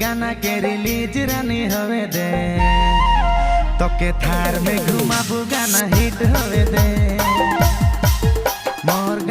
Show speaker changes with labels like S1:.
S1: गाना के रिलीज रानी होवे दे तोके थार में घुमाबू गाना हिट होवे दे मोर